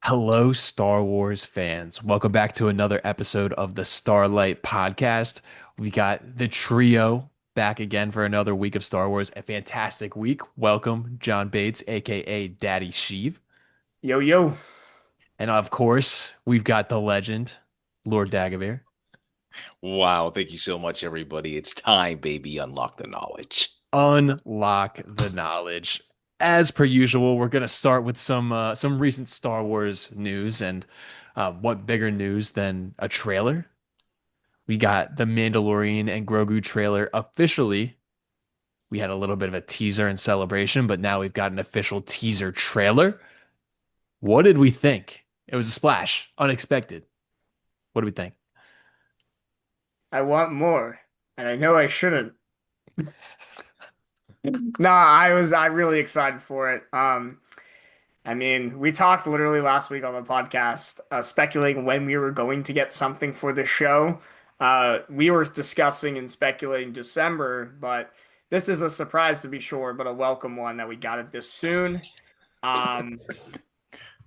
Hello, Star Wars fans. Welcome back to another episode of the Starlight Podcast. We got the trio back again for another week of Star Wars. A fantastic week. Welcome, John Bates, aka Daddy Sheev. Yo, yo. And of course, we've got the legend, Lord Dagovere. Wow, thank you so much, everybody. It's time, baby. Unlock the knowledge. Unlock the knowledge. As per usual, we're gonna start with some recent Star Wars news, and what bigger news than a trailer? We got the Mandalorian and Grogu trailer officially. We had a little bit of a teaser and celebration, but now we've got an official teaser trailer. What did we think? It was a splash, unexpected. What do we think? I want more. And I know I shouldn't. Nah, I'm really excited for it. I mean, we talked literally last week on the podcast, speculating when we were going to get something for the show. We were discussing and speculating December, but this is a surprise to be sure, but a welcome one that we got it this soon. Um,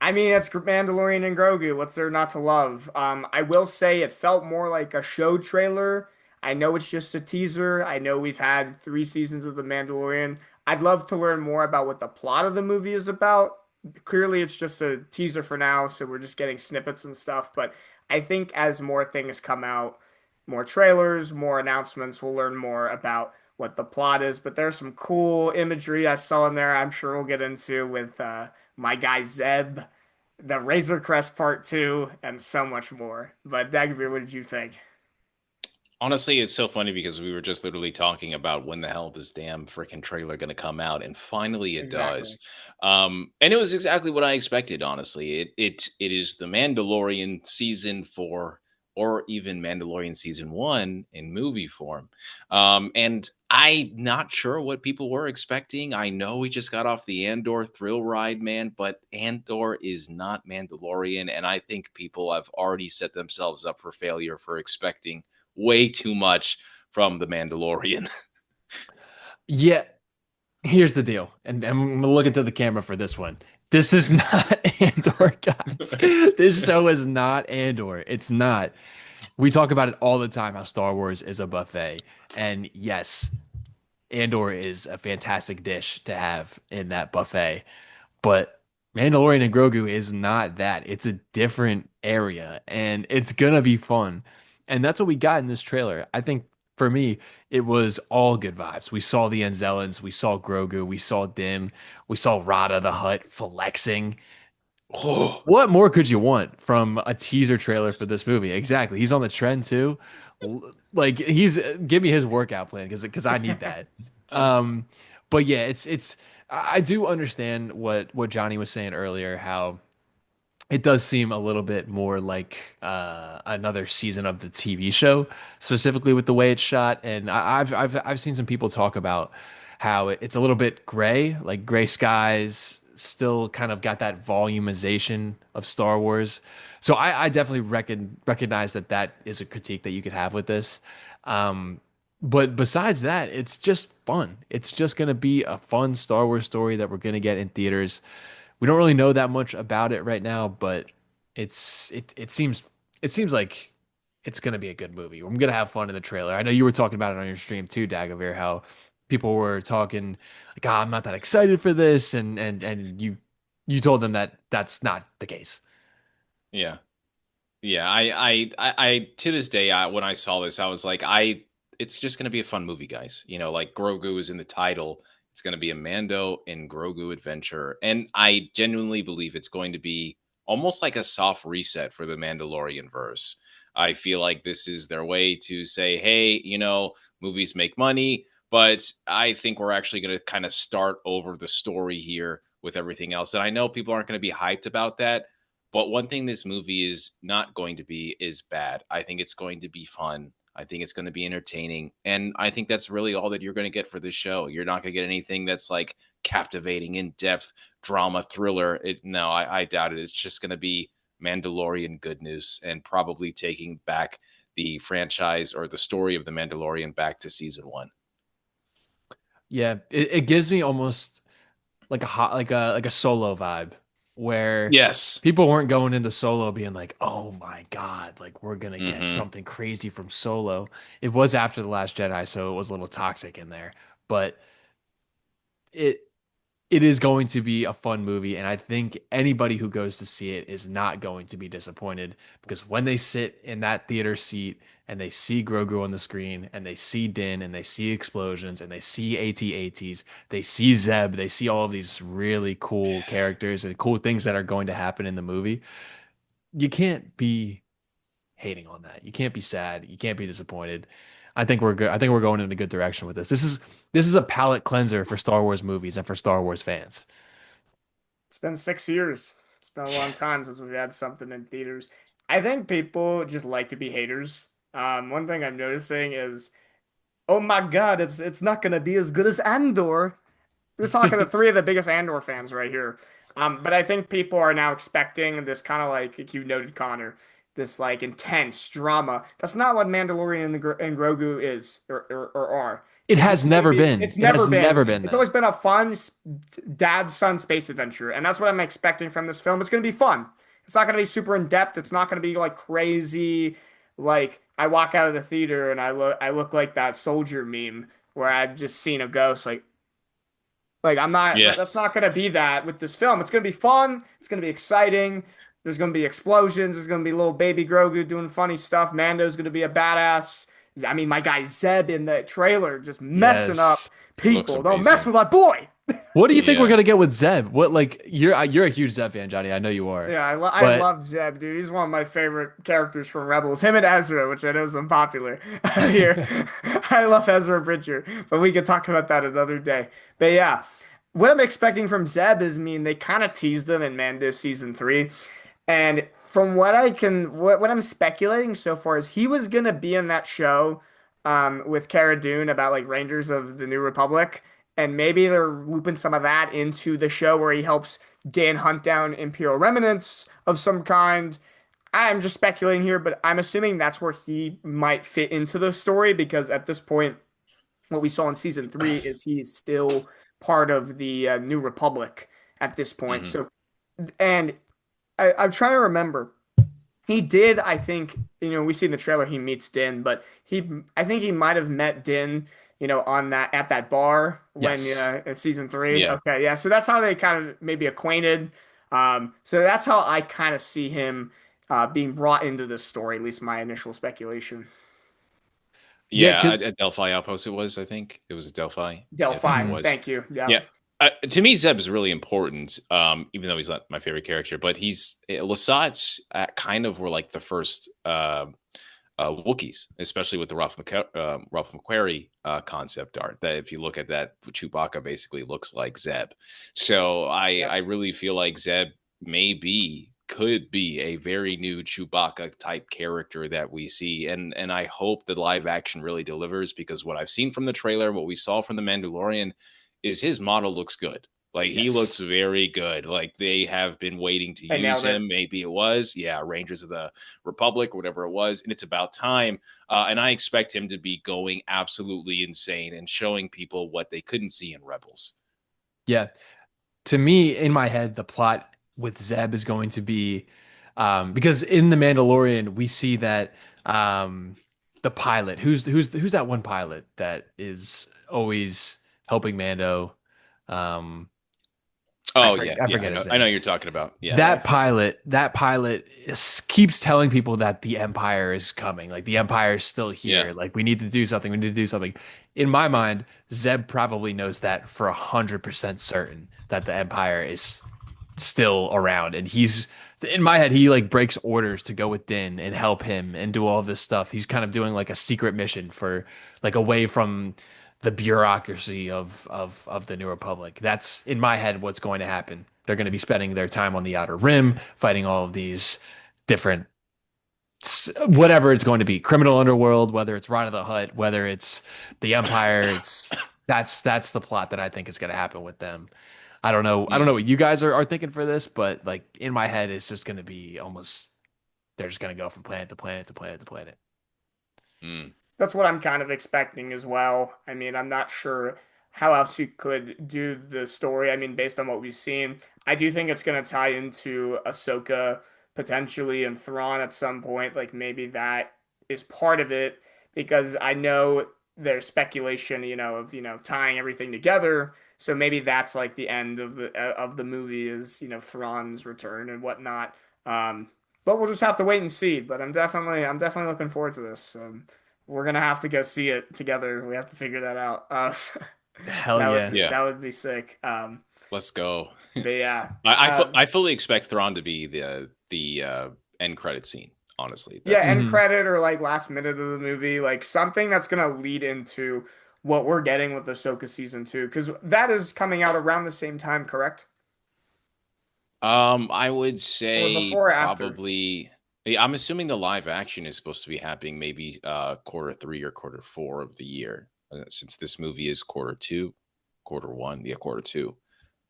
I mean, it's Mandalorian and Grogu. What's there not to love? I will say it felt more like a show trailer. I know it's just a teaser. I know we've had 3 seasons of The Mandalorian. I'd love to learn more about what the plot of the movie is about. Clearly, it's just a teaser for now, so we're just getting snippets and stuff. But I think as more things come out, more trailers, more announcements, we'll learn more about what the plot is. But there's some cool imagery I saw in there. I'm sure we'll get into with my guy Zeb, the Razor Crest Part 2, and so much more. But Dagobah, what did you think? Honestly, it's so funny because we were just literally talking about when the hell this damn freaking trailer going to come out, and finally it Exactly. does. And it was exactly what I expected. Honestly, it is the Mandalorian season 4, or even Mandalorian season 1 in movie form. And I'm not sure what people were expecting. I know we just got off the Andor thrill ride, man, but Andor is not Mandalorian, and I think people have already set themselves up for failure for expecting way too much from the Mandalorian. Yeah, here's the deal, and I'm gonna look into the camera for this one. This is not Andor, guys. This show is not Andor. It's not. We talk about it all the time how Star Wars is a buffet. And yes, Andor is a fantastic dish to have in that buffet. But Mandalorian and Grogu is not that. It's a different area and it's gonna be fun. And that's what we got in this trailer. I think for me, it was all good vibes. We saw the Anzellans, we saw Grogu, we saw Din, we saw Rada the Hutt flexing. Oh, What more could you want from a teaser trailer for this movie? Exactly. He's on the trend too. Like he's give me his workout plan because I need that. Um, but yeah, it's I do understand what Johnny was saying earlier, how it does seem a little bit more like another season of the TV show, specifically with the way it's shot. And I've seen some people talk about how it's a little bit gray, like gray skies, still kind of got that volumization of Star Wars. So I definitely recognize that that is a critique that you could have with this. But besides that, it's just fun. It's just going to be a fun Star Wars story that we're going to get in theaters. We don't really know that much about it right now, but it seems like it's gonna be a good movie. I'm gonna have fun in the trailer. I know you were talking about it on your stream too, Dagobert, how people were talking like, "Ah, I'm not that excited for this," and you told them that that's not the case. yeah. Yeah, I to this day, when I saw this, I was like, it's just gonna be a fun movie, guys. Like Grogu is in the title. It's gonna be a Mando and Grogu adventure, and I genuinely believe it's going to be almost like a soft reset for the Mandalorian verse. I feel like this is their way to say, hey, movies make money, but I think we're actually gonna kind of start over the story here with everything else. And I know people aren't gonna be hyped about that, but one thing this movie is not going to be is bad. I think it's going to be fun. I think it's going to be entertaining. And I think that's really all that you're going to get for this show. You're not going to get anything that's like captivating, in depth drama thriller. No, I doubt it. It's just going to be Mandalorian good news and probably taking back the franchise or the story of the Mandalorian back to season 1. Yeah, it gives me almost like a hot like a solo vibe where Yes. people weren't going into Solo being like, "Oh my God, like we're gonna get Hmm. something crazy from Solo." It was after The Last Jedi, so it was a little toxic in there, but it it is going to be a fun movie, and I think anybody who goes to see it is not going to be disappointed because when they sit in that theater seat and they see Grogu on the screen and they see Din and they see explosions and they see AT-ATs, they see Zeb, they see all of these really cool characters and cool things that are going to happen in the movie. You can't be hating on that. You can't be sad. You can't be disappointed. I think we're good. I think we're going in a good direction with this. This is a palate cleanser for Star Wars movies and for Star Wars fans. It's been 6 years. It's been a long time since we've had something in theaters. I think people just like to be haters. One thing I'm noticing is, oh my God, it's not gonna be as good as Andor. We're talking to three of the biggest Andor fans right here. But I think people are now expecting this kind of like you noted, Connor, this like intense drama. That's not what Mandalorian and Grogu is or are. It It's has just gonna never be. been. It's It never has been. never been It's that. always been a fun dad son space adventure, and that's what I'm expecting from this film. It's gonna be fun. It's not gonna be super in depth. It's not gonna be like crazy. Like I walk out of the theater and I look like that soldier meme where I've just seen a ghost. Like I'm not Yeah. that's not gonna be that with this film. It's gonna be fun. It's gonna be exciting. There's gonna be explosions. There's gonna be little baby Grogu doing funny stuff. Mando's gonna be a badass. I mean, my guy Zeb in the trailer just messing Yes. up Looks people. Don't mess amazing. with my boy. What do you think we're Yeah. gonna get with Zeb? What like you're a huge Zeb fan, Johnny. I know you are. Yeah, I But love Zeb, dude. He's one of my favorite characters from Rebels. Him and Ezra, which I know is unpopular here. I love Ezra Bridger, but we could talk about that another day. But yeah, what I'm expecting from Zeb is, I mean, they kind of teased him in Mando season three, and from what I can, what I'm speculating so far is he was gonna be in that show, with Cara Dune about like Rangers of the New Republic, and maybe they're looping some of that into the show where he helps Dan hunt down Imperial remnants of some kind. I'm just speculating here, but I'm assuming that's where he might fit into the story because at this point, what we saw in season three is he's still part of the New Republic at this point. Hmm. So, and I'm trying to remember. He did, I think, we see in the trailer he meets Din, but I think he might have met Din, on that at that bar when yes. in season three. Yeah. Okay, yeah, so that's how they kind of maybe acquainted. So that's how I kind of see him being brought into this story, at least my initial speculation. Yeah, Yeah. because At Delphi Outpost, it was. I think it was Delphi. I think it Delphi, was. thank you. Yeah. Yeah. To me, Zeb is really important, even though he's not my favorite character. But Lasat's kind of were like the first Wookiees, especially with the Ralph McQuarrie concept art. That if you look at that, Chewbacca basically looks like Zeb. So Yep. I really feel like Zeb could be a very new Chewbacca type character that we see, and I hope the live action really delivers because what I've seen from the trailer, what we saw from the Mandalorian, is his model looks good. Like he looks yes. very good. Like they have been waiting to They use nailed it. him. Maybe it was, yeah, Rangers of the Republic, whatever it was, and it's about time. And I expect him to be going absolutely insane and showing people what they couldn't see in Rebels. Yeah. To me, in my head, the plot with Zeb is going to be because in The Mandalorian, we see that the pilot, who's that one pilot that is always helping Mando. Um, Oh yeah, I yeah, forget his I know name. you're talking about. Yeah, Yeah, That pilot keeps telling people that the Empire is coming. Like the Empire is still yeah. here. Like we need to do something. We need to do something. In my mind, Zeb probably knows that for 100% certain that the Empire is still around, and he's in my head. He like breaks orders to go with Din and help him and do all this stuff. He's kind of doing like a secret mission for like away from the bureaucracy of the New Republic. That's in my head what's going to happen. They're going to be spending their time on the Outer Rim, fighting all of these different whatever it's going to be, criminal underworld, whether it's Ride of the Hutt, whether it's the Empire. It's that's the plot that I think is going to happen with them. I don't know. I don't Mm, know what you guys are thinking for this, but like in my head, it's just going to be almost they're just going to go from planet to planet to planet to planet. mm. that's what I'm kind of expecting as well. I mean, I'm not sure. how else you could do the story. I mean, based on what we've seen, I do think it's going to tie into Ahsoka potentially and Thrawn at some point. Like maybe that is part of it because I know there's speculation, of tying everything together. So maybe that's like the end of the movie is Thrawn's return and whatnot. But we'll just have to wait and see. But I'm definitely looking forward to this. We're gonna have to go see it together. We have to figure that out. Hell That yeah. would Yeah, that would be sick. let's go. But yeah, I fully expect Thrawn to be the end credit scene. Honestly, yeah, that's end Mhm. credit or like last minute of the movie, like something that's gonna lead into what we're getting with Ahsoka season 2, because that is coming out around the same time, correct? I would Or say before or after? probably. Yeah, I'm assuming the live action is supposed to be happening maybe quarter three or quarter four of the year, since this movie is quarter two, quarter one, yeah, quarter two.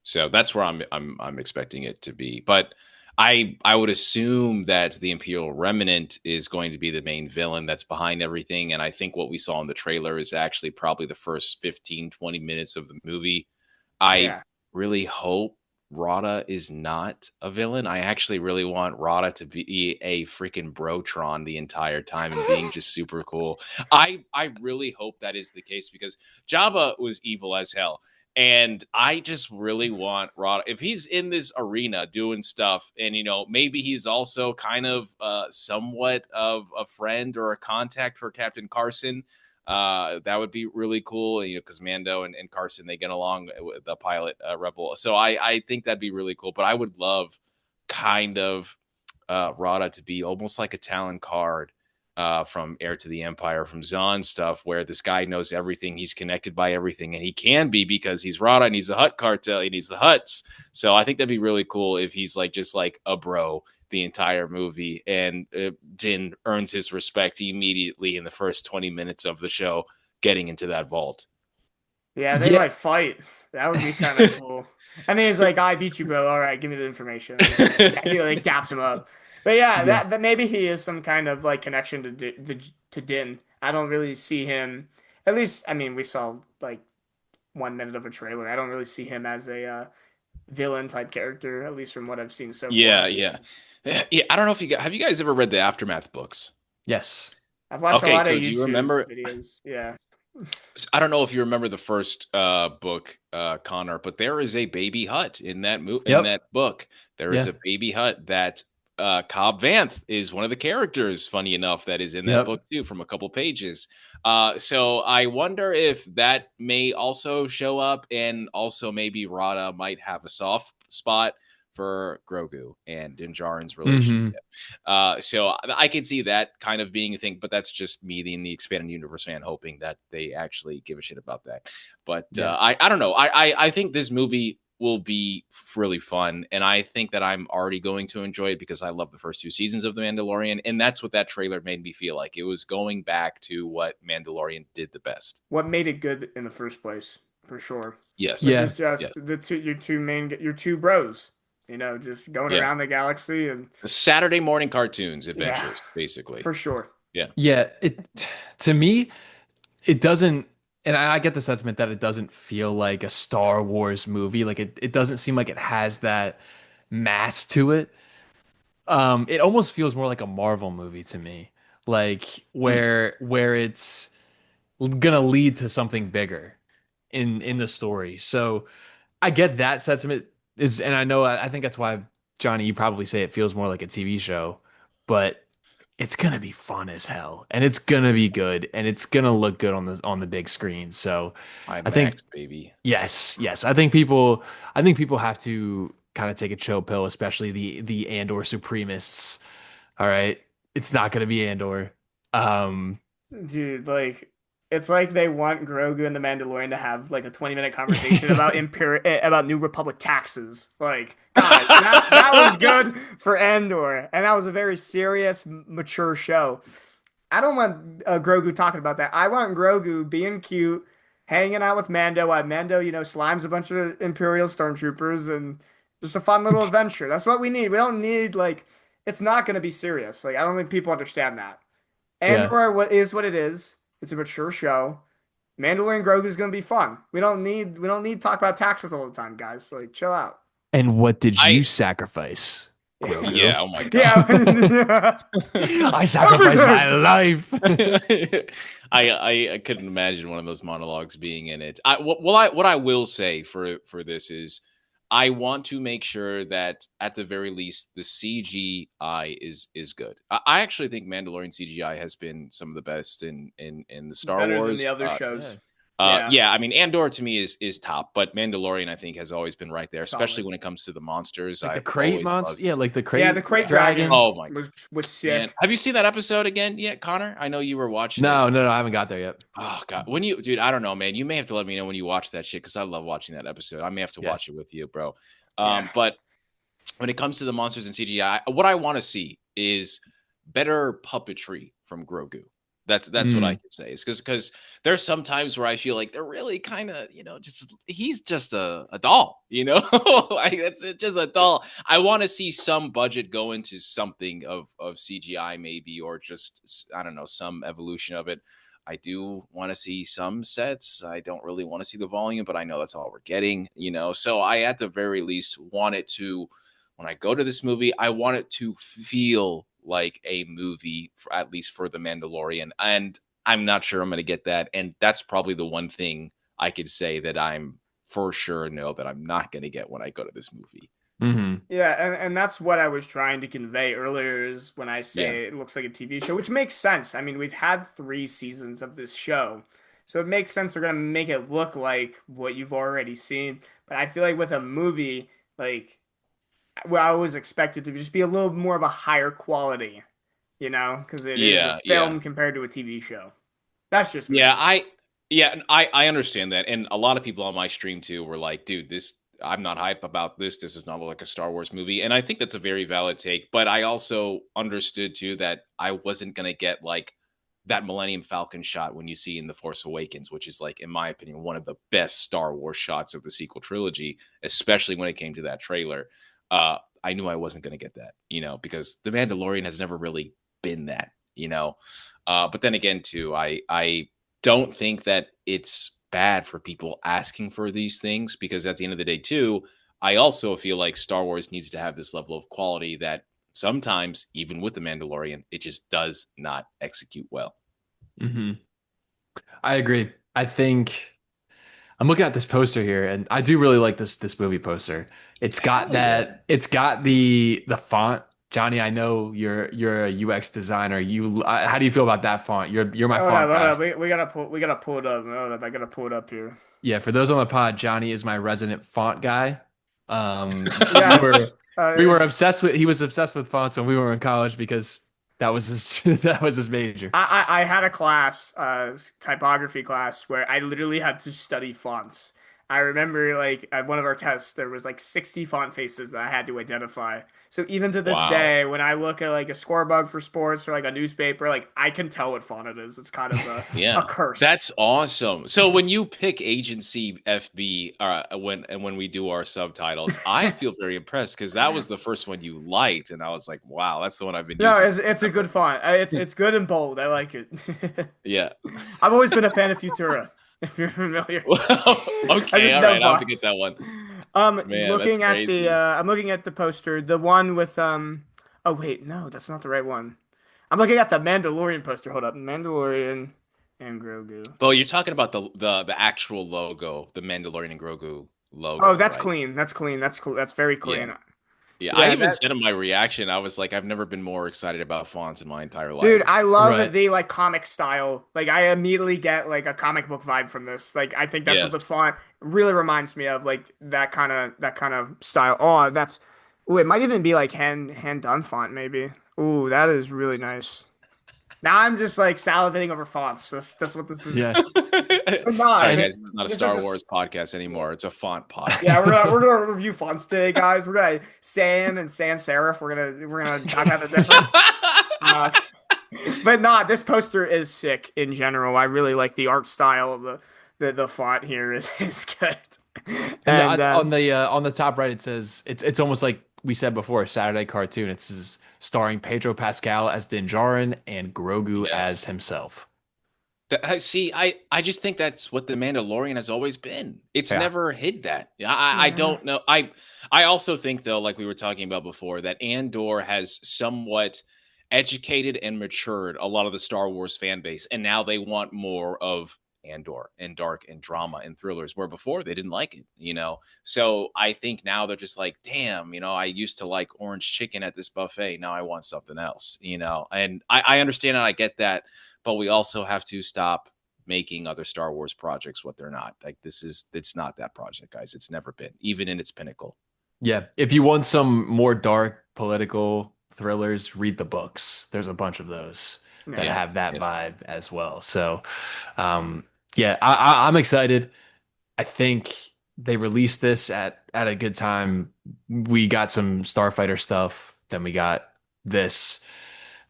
So that's where I'm expecting it to be. But I would assume that the Imperial Remnant is going to be the main villain that's behind everything. And I think what we saw in the trailer is actually probably the first 15, 20 minutes of the movie. I Yeah. really hope Rada is not a villain. I actually really want Rada to be a freaking Brotron the entire time and being just super cool. I really hope that is the case because Jabba was evil as hell. And I just really want Rod if he's in this arena doing stuff, and maybe he's also kind of somewhat of a friend or a contact for Captain Carson. That would be really cool, because Mando and Carson they get along with the pilot Rebel. So I think that'd be really cool. But I would love kind of Rada to be almost like a Talon Card from Heir to the Empire, from Zahn stuff, where this guy knows everything. He's connected by everything, and he can be because he's Rada and he's a Hut cartel. He needs the Huts. So I think that'd be really cool if he's like just like a bro the entire movie, and Din earns his respect immediately in the first 20 minutes of the show, getting into that vault. Yeah, they Yeah. might fight. That would be kind of cool. And then he's like, "I beat you, bro. All right, give me the information." And he like daps him up. But yeah, Yeah. that maybe he is some kind of like connection to Din. I don't really see him. At least, I mean, we saw like 1 minute of a trailer. I don't really see him as a villain type character, at least from what I've seen so Yeah, far. yeah. Yeah, I don't know if have you guys ever read the Aftermath books? Yes. I've watched a Okay, lot of so do you YouTube remember videos. Yeah. I don't know if you remember the first book, Connor, but there is a baby hut in in Yep. that book. There is Yeah. a baby hut that Cobb Vanth is one of the characters, funny enough, that is in that Yep. book too, from a couple pages. So I wonder if that may also show up, and also maybe Rada might have a soft spot for Grogu and Din Djarin's relationship. Hmm. So I can see that kind of being a thing, but that's just me, the expanded universe fan, hoping that they actually give a shit about that. But Yeah. I don't know. I think this movie will be really fun, and I think that I'm already going to enjoy it because I love the first two seasons of The Mandalorian, and that's what that trailer made me feel like. It was going back to what Mandalorian did the best. What made it good in the first place, for sure. Yes, Which Yeah. is just yes, your two bros, just going yeah. around the galaxy and Saturday morning cartoons yeah, adventures, basically. for sure. Yeah. Yeah. To me, it doesn't, and I get the sentiment that it doesn't feel like a Star Wars movie. Like it doesn't seem like it has that mass to it. It almost feels more like a Marvel movie to me. Like Hmm. where it's gonna lead to something bigger in the story. So I get that sentiment is, and I know I think that's why Johnny, you probably say it feels more like a TV show, but it's gonna be fun as hell, and it's gonna be good, and it's gonna look good on the big screen. So I think IMAX, baby. yes, yes, I think people have to kind of take a chill pill, especially the Andor supremists. All right, it's not gonna be Andor. Um, Dude, like it's like they want Grogu and the Mandalorian to have like a 20-minute conversation about about New Republic taxes. Like, guys, that was good for Andor, and that was a very serious, mature show. I don't want Grogu talking about that. I want Grogu being cute, hanging out with Mando while Mando, slimes a bunch of Imperial stormtroopers and just a fun little adventure. That's what we need. We don't need like it's not going to be serious. Like I don't think people understand that. yeah, Andor what is what it is. It's a mature show. Mandalorian Grogu is gonna be fun. We don't need to talk about taxes all the time, guys. Like, chill out. And what did I you sacrifice, Grogu? yeah, oh my god. Yeah. I sacrificed Everything. my life. I couldn't imagine one of those monologues being in it. What I will say for this is I want to make sure that at the very least the CGI is good. I actually think Mandalorian CGI has been some of the best in the Star Better than Wars. the other Yeah. shows. Yeah. Yeah, I mean Andor to me is top, but Mandalorian I think has always been right there, especially Solid. when it comes to the monsters. Like the I've crate always monster. loved. Yeah, like the Yeah, crate the Crate dragon. Dragon Oh my was man, sick. have you seen that episode again yet, Connor? I know you were watching it. No, I haven't got there yet. Oh god, when you, dude, I don't know, man. You may have to let me know when you watch that shit because I love watching that episode. I may have to Yeah. watch it with you, bro. Yeah. But when it comes to the monsters and CGI, what I want to see is better puppetry from Grogu. That's what I could say. Is because there's some times where I feel like they're really kind of, just he's just a doll, like that's just a doll. I want to see some budget go into something of CGI maybe, or just I don't know, some evolution of it. I do want to see some sets. I don't really want to see the volume, but I know that's all we're getting. So I at the very least want it to, when I go to this movie, I want it to feel like a movie, at least for The Mandalorian. And I'm not sure I'm going to get that. And that's probably the one thing I could say that I'm for sure know that I'm not going to get when I go to this movie. Mm-hmm. Yeah, and that's what I was trying to convey earlier is when I Yeah. say it looks like a TV show, which makes sense. I mean, we've had 3 seasons of this show, so it makes sense they're gonna make it look like what you've already seen. But I feel like with a movie, like, well, I always expect it to just be a little more of a higher quality, because it is a film compared to a TV show. That's just me. I understand that. And a lot of people on my stream too were like, dude, I'm not hype about this. This is not like a Star Wars movie. And I think that's a very valid take. But I also understood too that I wasn't going to get like that Millennium Falcon shot when you see in The Force Awakens, which is like, in my opinion, one of the best Star Wars shots of the sequel trilogy, especially when it came to that trailer. I knew I wasn't going to get that, because The Mandalorian has never really been that. But then again, too, I don't think that it's bad for people asking for these things, because at the end of the day, too, I also feel like Star Wars needs to have this level of quality that sometimes, even with The Mandalorian, it just does not execute well. Mm-hmm. I agree. I think I'm looking at this poster here, and I do really like this movie poster. It's got it's got the font. Johnny, I know you're a UX designer. How do you feel about that font? You're my font guy. We gotta pull it up. Hold up, I gotta pull it up here. Yeah, for those on the pod, Johnny is my resident font guy. Yes. We were obsessed with. He was obsessed with fonts when we were in college because that was his major. I had a class, typography class, where I literally had to study fonts. I remember like at one of our tests, there was like 60 font faces that I had to identify. So even to this day, when I look at like a score bug for sports or like a newspaper, like I can tell what font it is. It's kind of a curse. That's awesome. So when you pick agency FB, when we do our subtitles, I feel very impressed because that was the first one you liked, and I was like, wow, that's the one I've been using. No, it's a good font. It's good and bold. I like it. Yeah, I've always been a fan of Futura. If you're familiar. Okay, all right, I'll have to get that one. Man, looking at I'm looking at the poster, the one with oh wait, no, that's not the right one. I'm looking at the Mandalorian poster. Hold up, Mandalorian and Grogu. Oh, you're talking about the actual logo, the Mandalorian and Grogu logo. Oh, that's right? clean. That's clean. That's cool. That's very clean. Yeah, I even said in my reaction, I was like, I've never been more excited about fonts in my entire life. Dude, I love the like comic style. Like I immediately get like a comic book vibe from this. Like I think that's what the font really reminds me of, like that kind of style. Oh, it might even be like hand done font maybe. Ooh, that is really nice. Now I'm just like salivating over fonts. That's what this is. Yeah. Sorry, guys, it's not a Star Wars podcast anymore. It's a font podcast. Yeah, we're gonna review fonts today, guys. We're gonna sans serif. We're gonna talk about the difference. But this poster is sick in general. I really like the art style of the font here is good. And on the top right, it says it's almost like we said before, a Saturday cartoon. It says starring Pedro Pascal as Din Djarin and Grogu as himself. See, I just think that's what the Mandalorian has always been. It's Yeah. never hid that. I Yeah. don't know. I also think though, like we were talking about before, that Andor has somewhat educated and matured a lot of the Star Wars fan base, and now they want more of Andor and dark and drama and thrillers, where before they didn't like it, you know. So I think now they're just like, damn, you know, I used to like orange chicken at this buffet. Now I want something else, you know. And I understand and I get that, but we also have to stop making other Star Wars projects what they're not. Like it's not that project, guys. It's never been, even in its pinnacle. Yeah. If you want some more dark political thrillers, read the books. There's a bunch of those that Yeah. have that Yes. vibe as well. So, yeah, I'm excited. I think they released this at a good time. We got some Starfighter stuff, then we got this.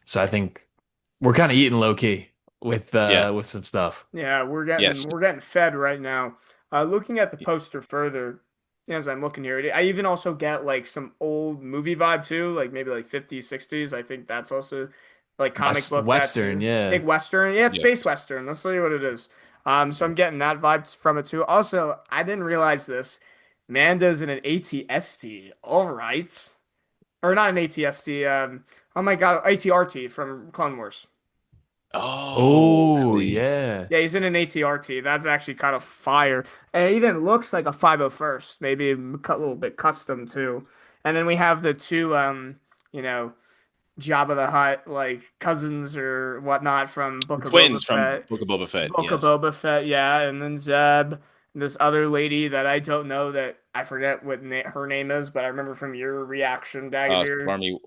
So I think we're kind of eating low key Yeah. with some stuff. Yeah, Yes. we're getting fed right now. Looking at the poster further, as I'm looking here, I even also get like some old movie vibe too, like maybe like 50s, 60s. I think that's also like comic book that Western, too. yeah. Big Western. Yeah, it's Yes. space Western. That's really what it is. So I'm getting that vibe from it too. Also, I didn't realize this. Manda's in an ATST. All right. Or not an ATST. Oh my God, ATRT from Clone Wars. Oh, Oh, really? yeah. Yeah, he's in an ATRT. That's actually kind of fire. And it even looks like a 501st, maybe a little bit custom too. And then we have the two, you know, Jabba the Hutt, like cousins or whatnot from Book of Boba Twins from Fett. Book of Boba Fett. Book of Yes. Boba Fett, yeah. And then Zeb, and this other lady that I don't know that I forget what her name is, but I remember from your reaction, Dagovere. Stormy.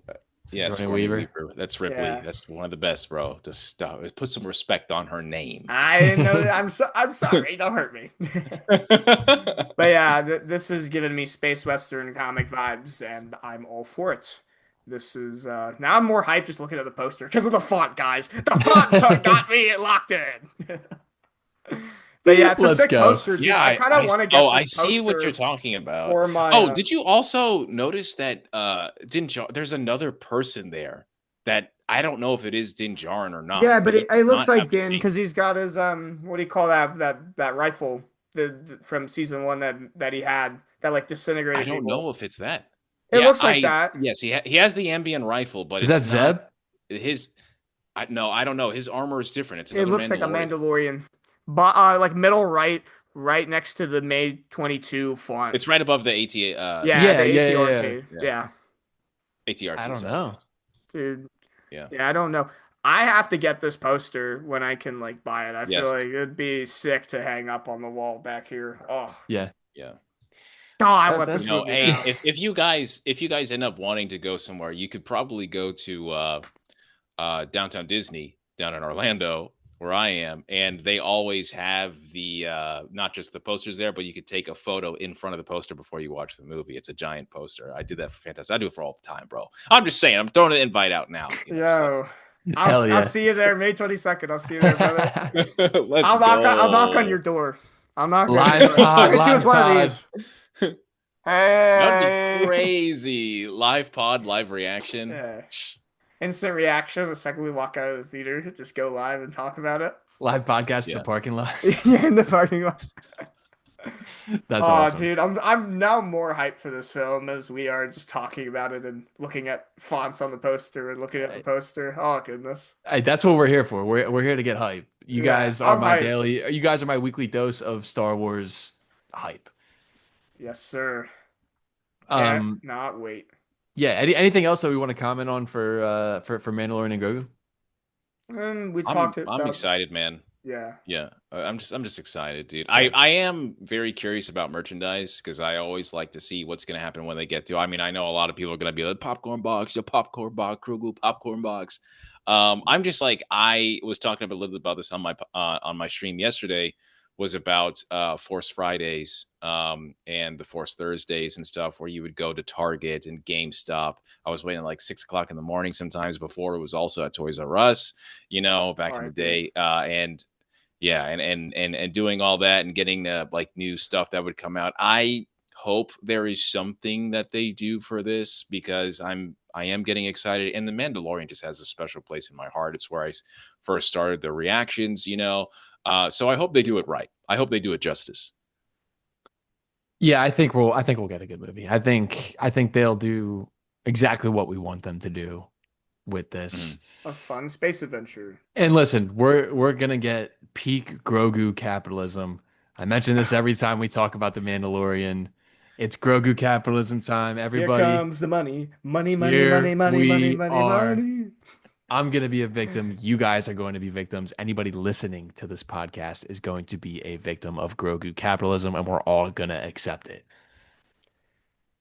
Yeah, Sigourney Stormy Weaver. Weaver. That's Ripley. Yeah. That's one of the best, bro. Just stop. Put some respect on her name. I didn't know that. I'm sorry. Don't hurt me. But yeah, this is giving me space western comic vibes, and I'm all for it. This is now I'm more hyped just looking at the poster because of the font, guys. The font got me locked in. But yeah, it's a Let's sick go. poster, dude. Yeah, I kind of want to get I this see what poster you're talking about. for my. Oh, did you also notice that there's another person there that I don't know if it is Din Djarin or not. Yeah, but He it does looks not have like the Din face. because he's got his what do you call that rifle from season one that he had that like I disintegrated don't people. know if it's that. It Yeah, looks like that. yes, he has the ambient rifle, but Is that it's not Zeb? his. No, I don't know. His armor is different. It's It another looks like a Mandalorian. Mandalorian, but like middle right next to the May 22 font. It's right above the Yeah, the Yeah. ATRT. Yeah. Yeah, ATRT. I don't sorry, know. yes. dude. Yeah. Yeah, I don't know. I have to get this poster when I can like buy it. I feel Yes. like it'd be sick to hang up on the wall back here. Oh, Yeah. Yeah. I want That's- this You know, movie hey, now. if you guys end up wanting to go somewhere, you could probably go to downtown Disney down in Orlando, where I am, and they always have the not just the posters there, but you could take a photo in front of the poster before you watch the movie. It's a giant poster. I did that for Fantastic. I do it for all the time, bro. I'm just saying. I'm throwing an invite out now. You know, Yo, Hell yeah. I'll see you there May 22nd. I'll see you there, brother. let's I'll knock on go. your door. I'll knock on Live your door. pod, I'll hit you live with one of pod. these. That'd Hey. be crazy. Live pod, live reaction. Yeah. Instant reaction the second we walk out of the theater. Just go live and talk about it. Live podcast in Yeah. the parking lot. Yeah, in the parking lot. That's Oh, awesome. dude, I'm now more hyped for this film as we are just talking about it and looking at fonts on the poster and looking at the poster. Oh goodness. Hey, that's what we're here for. We're here to get hype. You Yeah, guys are I'm my hyped. you guys are my weekly dose of Star Wars hype. Yes, sir. Um, Not wait. yeah. Anything else that we want to comment on for Mandalorian and Grogu? And we I'm talked about excited, man. Yeah. Yeah, I'm just excited, dude. I am very curious about merchandise because I always like to see what's going to happen when they get to. I mean, I know a lot of people are going to be like popcorn box, your popcorn box, Grogu popcorn box. I'm just like I was talking a little bit about this on my stream yesterday. Was about Force Fridays and the Force Thursdays and stuff where you would go to Target and GameStop. I was waiting like 6 o'clock in the morning sometimes before it was also at Toys R Us, you know, back in the day. And yeah, and doing all that and getting like new stuff that would come out. I hope there is something that they do for this because am getting excited, and the Mandalorian just has a special place in my heart. It's where I first started the reactions, so I hope they do it right. I hope they do it justice. Yeah, I think we'll get a good movie. I think they'll do exactly what we want them to do with this. A fun space adventure. And listen, we're gonna get peak Grogu capitalism. I mention this every time we talk about the Mandalorian. It's Grogu capitalism time. Here Everybody, comes the money. Money, money, money, here money, money, we money, are. money. I'm gonna be a victim. You guys are going to be victims. Anybody listening to this podcast is going to be a victim of Grogu capitalism, and we're all gonna accept it.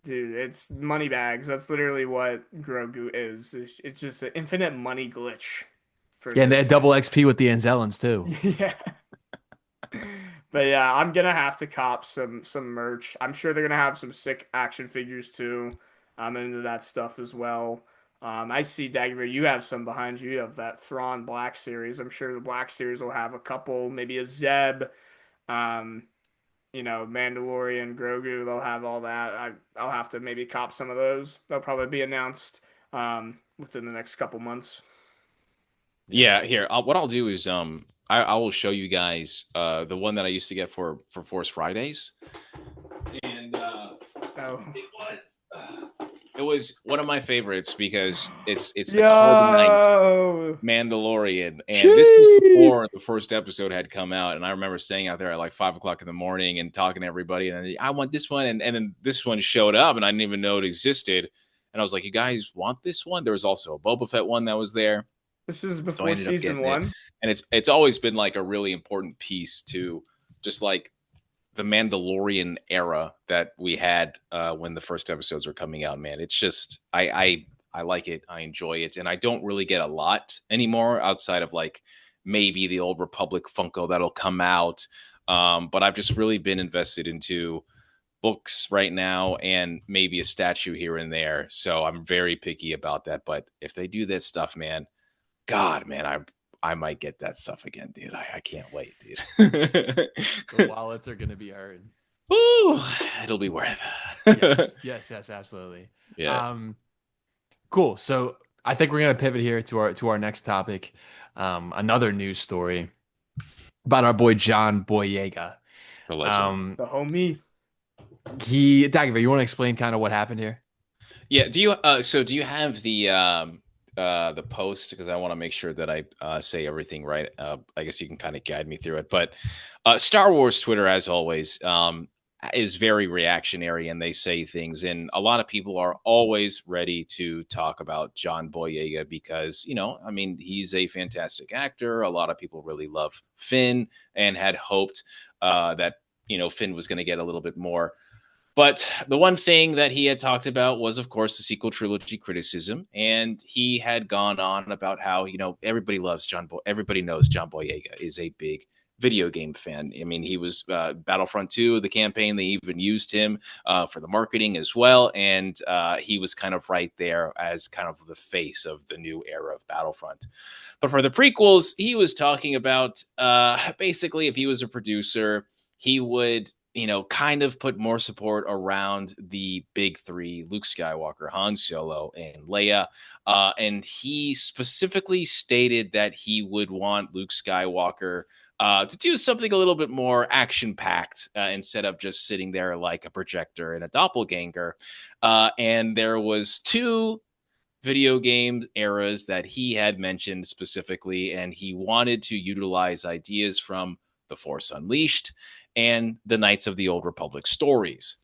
Dude, it's money bags. That's literally what Grogu is. It's just an infinite money glitch for Yeah, and they this. had double XP with the Anzellans too. Yeah. But yeah, I'm gonna have to cop some merch. I'm sure they're gonna have some sick action figures too. I'm into that stuff as well. I see Dagovere, you have some behind you. You have that Thrawn Black Series. I'm sure the Black Series will have a couple, maybe a Zeb, um, Mandalorian, Grogu. They'll have all that. I'll have to maybe cop some of those. They'll probably be announced within the next couple months. Yeah, here. What I'll do is I will show you guys the one that I used to get for Force Fridays, and Oh, it was one of my favorites because it's the Carbonite Mandalorian, and this was before the first episode had come out. And I remember staying out there at like 5 o'clock in the morning and talking to everybody, and then I want this one, and then this one showed up, and I didn't even know it existed. And I was like, "You guys want this one?" There was also a Boba Fett one that was there. This is So I before ended up season getting it. one. And it's always been like a really important piece to just like the Mandalorian era that we had when the first episodes were coming out. Man, it's just I like it, I enjoy it, and I don't really get a lot anymore outside of like maybe the Old Republic Funko that'll come out. But I've just really been invested into books right now and maybe a statue here and there. So I'm very picky about that. But if they do that stuff, man, God, man, I might get that stuff again, dude. I can't wait, dude. The wallets are gonna be earned. Ooh, it'll be worth it. Yes, absolutely. Yeah. Cool. So I think we're gonna pivot here to our next topic. Another news story about our boy John Boyega. The legend. The homie. Dagovere, you want to explain kind of what happened here? Yeah. Do you have the post, because I want to make sure that I say everything right. I guess you can kind of guide me through it. But Star Wars Twitter, as always, is very reactionary, and they say things, and a lot of people are always ready to talk about John Boyega because, I mean, he's a fantastic actor. A lot of people really love Finn and had hoped that, Finn was going to get a little bit more. But the one thing that he had talked about was, of course, the sequel trilogy criticism. And he had gone on about how, everybody knows John Boyega is a big video game fan. I mean, he was Battlefront 2, the campaign. They even used him for the marketing as well. And he was kind of right there as kind of the face of the new era of Battlefront. But for the prequels, he was talking about basically if he was a producer, he would kind of put more support around the big three: Luke Skywalker, Han Solo, and Leia. And he specifically stated that he would want Luke Skywalker to do something a little bit more action-packed instead of just sitting there like a projector and a doppelganger. And there was 2 video game eras that he had mentioned specifically, and he wanted to utilize ideas from The Force Unleashed and the Knights of the Old Republic stories.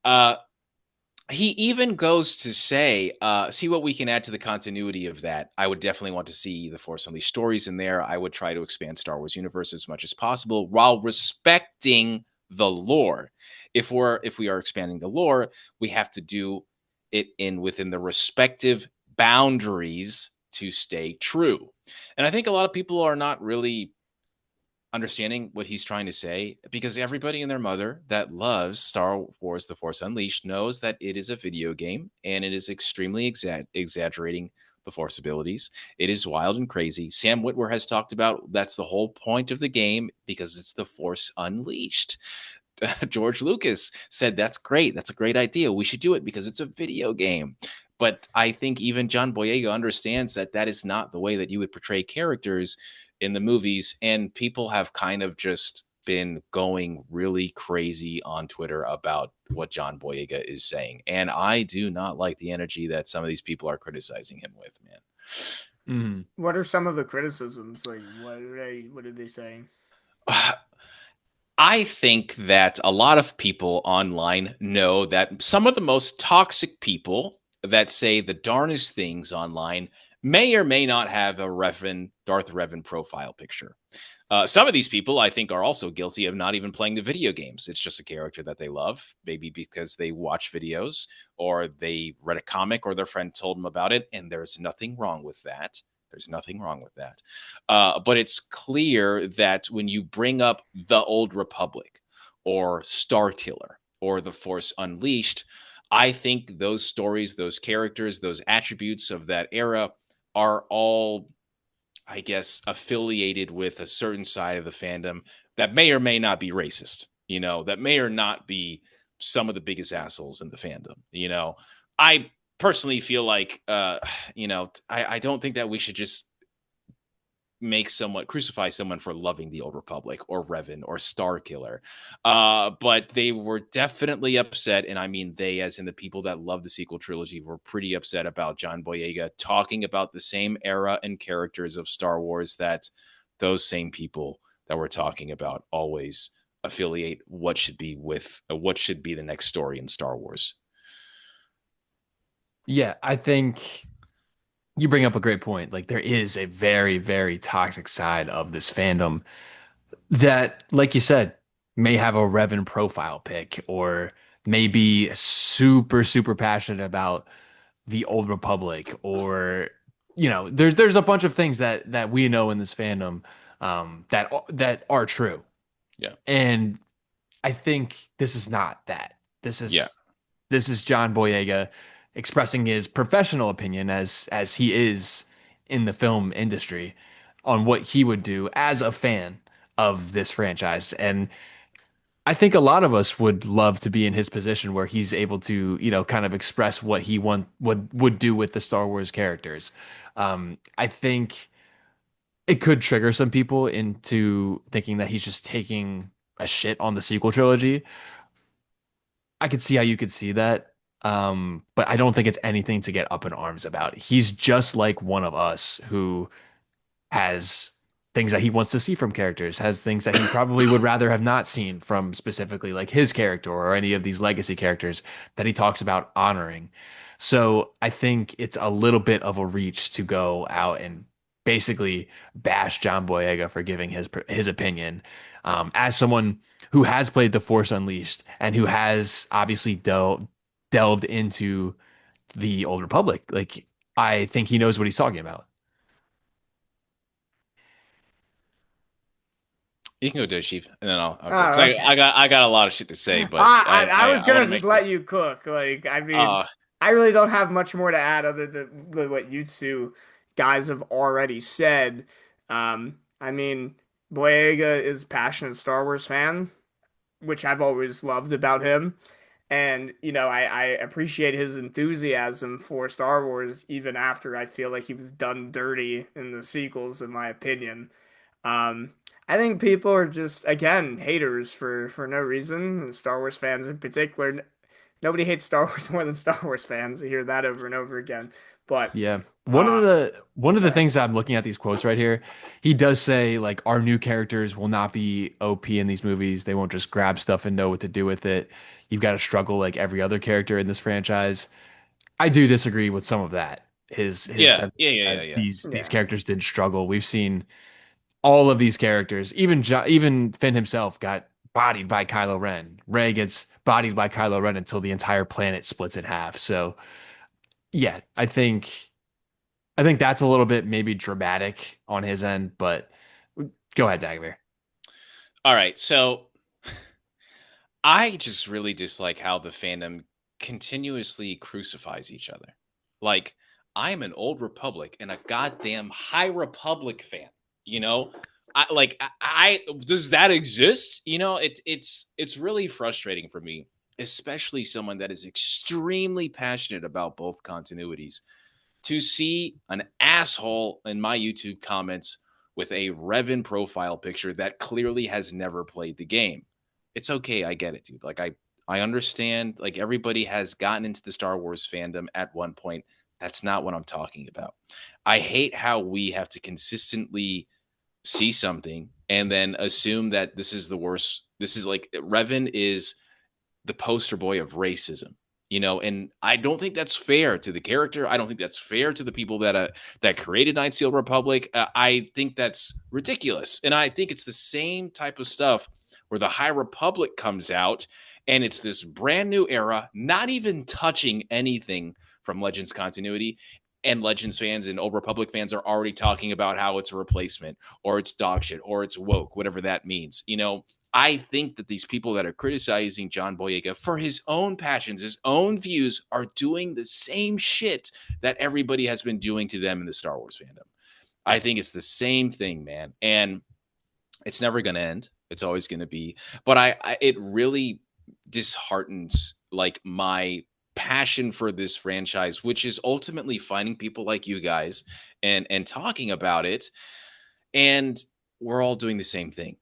He even goes to say, see what we can add to the continuity of that. I would definitely want to see the Force Unleashed stories in there. I would try to expand Star Wars universe as much as possible while respecting the lore. If we are expanding the lore, we have to do it within the respective boundaries to stay true. And I think a lot of people are not really understanding what he's trying to say, because everybody and their mother that loves Star Wars The Force Unleashed knows that it is a video game, and it is extremely exaggerating the Force abilities. It is wild and crazy. Sam Witwer has talked about that's the whole point of the game, because it's The Force Unleashed. George Lucas said that's great. That's a great idea. We should do it because it's a video game. But I think even John Boyega understands that that is not the way that you would portray characters in the movies. And people have kind of just been going really crazy on Twitter about what John Boyega is saying. And I do not like the energy that some of these people are criticizing him with, man. What are some of the criticisms? Like, what are they saying? I think that a lot of people online know that some of the most toxic people that say the darnest things online may or may not have a Darth Revan profile picture. Some of these people, I think, are also guilty of not even playing the video games. It's just a character that they love, maybe because they watch videos or they read a comic or their friend told them about it, and there's nothing wrong with that. There's nothing wrong with that. But it's clear that when you bring up the Old Republic or Starkiller or the Force Unleashed, I think those stories, those characters, those attributes of that era are all, I guess, affiliated with a certain side of the fandom that may or may not be racist, that may or not be some of the biggest assholes in the fandom. I personally feel like, I don't think that we should just crucify someone for loving the Old Republic or Revan or Starkiller. But they were definitely upset. And I mean, they, as in the people that love the sequel trilogy, were pretty upset about John Boyega talking about the same era and characters of Star Wars that those same people that we're talking about always affiliate what should be the next story in Star Wars. Yeah, I think you bring up a great point. Like there is a very, very toxic side of this fandom that, like you said, may have a Revan profile pic or may be super, super passionate about the Old Republic or there's a bunch of things that we know in this fandom that are true. Yeah. And I think this is not that. This is Yeah. This is John Boyega expressing his professional opinion as he is in the film industry on what he would do as a fan of this franchise. And I think a lot of us would love to be in his position where he's able to, kind of express what he would do with the Star Wars characters. I think it could trigger some people into thinking that he's just taking a shit on the sequel trilogy. I could see how you could see that. But I don't think it's anything to get up in arms about. He's just like one of us who has things that he wants to see from characters, has things that he probably would rather have not seen from specifically like his character or any of these legacy characters that he talks about honoring. So I think it's a little bit of a reach to go out and basically bash John Boyega for giving his opinion. As someone who has played The Force Unleashed and who has obviously delved into the Old Republic, like I think he knows what he's talking about. You can go do it, Sheev, and then I'll go. Oh, 'Cause okay. I got a lot of shit to say, but I was gonna wanna just make let you cook. Like, I mean, Uh, I really don't have much more to add other than what you two guys have already said. I mean, Boyega is a passionate Star Wars fan, which I've always loved about him. And, I appreciate his enthusiasm for Star Wars even after I feel like he was done dirty in the sequels, in my opinion. Um, I think people are just, again, haters for no reason. And Star Wars fans in particular. Nobody hates Star Wars more than Star Wars fans. I hear that over and over again. But Yeah. uh, One of go the ahead. things I'm looking at these quotes right here, he does say like our new characters will not be OP in these movies. They won't just grab stuff and know what to do with it. You've got to struggle like every other character in this franchise. I do disagree with some of that. His yeah, sense yeah, yeah, that yeah, yeah. these Yeah. characters didn't struggle. We've seen all of these characters, even Finn himself got bodied by Kylo Ren. Rey gets bodied by Kylo Ren until the entire planet splits in half. So yeah, I think that's a little bit maybe dramatic on his end, but go ahead, Dagovere. All right, so I just really dislike how the fandom continuously crucifies each other. Like, I'm an Old Republic and a goddamn High Republic fan. You know, I does that exist? It's really frustrating for me especially someone that is extremely passionate about both continuities, to see an asshole in my YouTube comments with a Revan profile picture that clearly has never played the game. It's okay. I get it, dude. Like, I understand, like, everybody has gotten into the Star Wars fandom at one point. That's not what I'm talking about. I hate how we have to consistently see something and then assume that this is the worst. This is like Revan is the poster boy of racism, and I don't think that's fair to the character. I don't think that's fair to the people that created Knights of the Old Republic. I think that's ridiculous, and I think it's the same type of stuff where the High Republic comes out and it's this brand new era, not even touching anything from Legends continuity. And Legends fans and Old Republic fans are already talking about how it's a replacement or it's dog shit or it's woke, whatever that means. I think that these people that are criticizing John Boyega for his own passions, his own views, are doing the same shit that everybody has been doing to them in the Star Wars fandom. I think it's the same thing, man. And it's never going to end. It's always going to be. But it really disheartens like my passion for this franchise, which is ultimately finding people like you guys and talking about it. And we're all doing the same thing.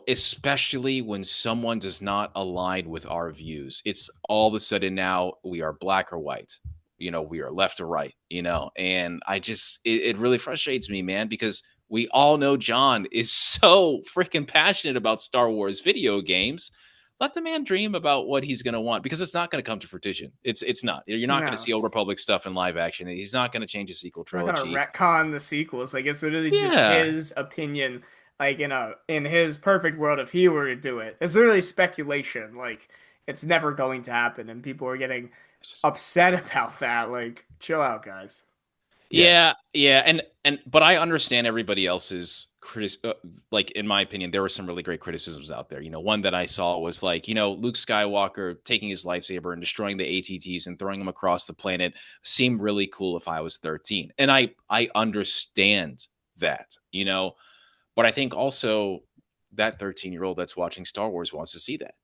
Especially when someone does not align with our views. It's all of a sudden now we are black or white, we are left or right, and it really frustrates me, man, because we all know John is so freaking passionate about Star Wars video games. Let the man dream about what he's going to want, because it's not going to come to fruition. It's not. You're not going to see Old Republic stuff in live action. He's not going to change the sequel trilogy. Not going to retcon the sequels. Like, it's literally just his opinion. Like, in his perfect world, if he were to do it, it's literally speculation. Like, it's never going to happen, and people are getting upset about that. Like, chill out, guys. Yeah, but I understand everybody else's like, in my opinion, there were some really great criticisms out there. One that I saw was like, Luke Skywalker taking his lightsaber and destroying the ATTs and throwing them across the planet seemed really cool if I was 13. And I understand that, but I think also that 13-year-old that's watching Star Wars wants to see that,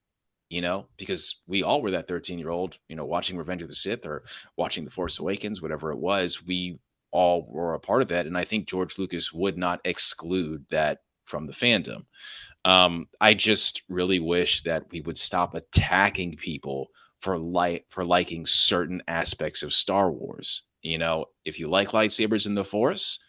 because we all were that 13-year-old, watching Revenge of the Sith or watching The Force Awakens, whatever it was. We all were a part of that. And I think George Lucas would not exclude that from the fandom. I just really wish that we would stop attacking people for liking certain aspects of Star Wars. If you like lightsabers in the Force,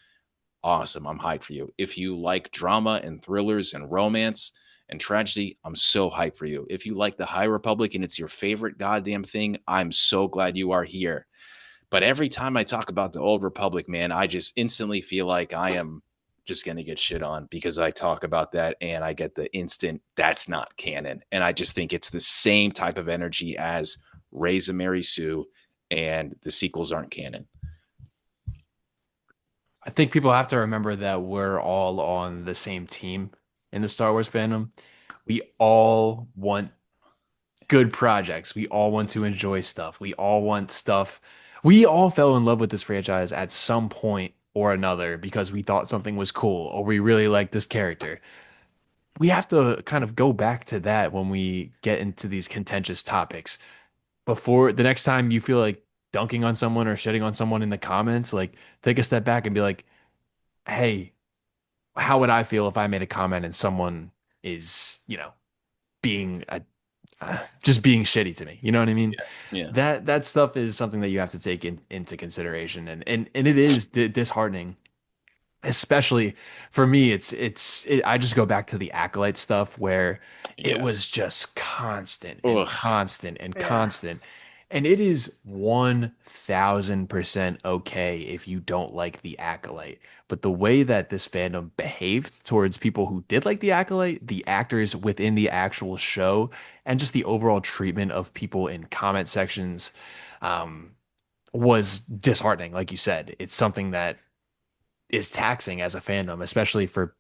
awesome, I'm hyped for you. If you like drama and thrillers and romance and tragedy, I'm so hyped for you. If you like the High Republic and it's your favorite goddamn thing, I'm so glad you are here. But every time I talk about the Old Republic, man, I just instantly feel like I am just going to get shit on because I talk about that and I get the instant, that's not canon. And I just think it's the same type of energy as Raise a Mary Sue and the sequels aren't canon. I think people have to remember that we're all on the same team in the Star Wars fandom. We all want good projects. We all want to enjoy stuff. We all want stuff. We all fell in love with this franchise at some point or another because we thought something was cool or we really liked this character. We have to kind of go back to that when we get into these contentious topics. Before the next time you feel like dunking on someone or shitting on someone in the comments, like take a step back and be like, hey, how would I feel if I made a comment and someone is, being just being shitty to me? You know what I mean? Yeah. That stuff is something that you have to take into consideration, and it is disheartening, especially for me. I just go back to the Acolyte stuff where it was just constant and constant and constant. And it is 1000% okay if you don't like the Acolyte. But the way that this fandom behaved towards people who did like the Acolyte, the actors within the actual show, and just the overall treatment of people in comment sections was disheartening. Like you said, it's something that is taxing as a fandom, especially for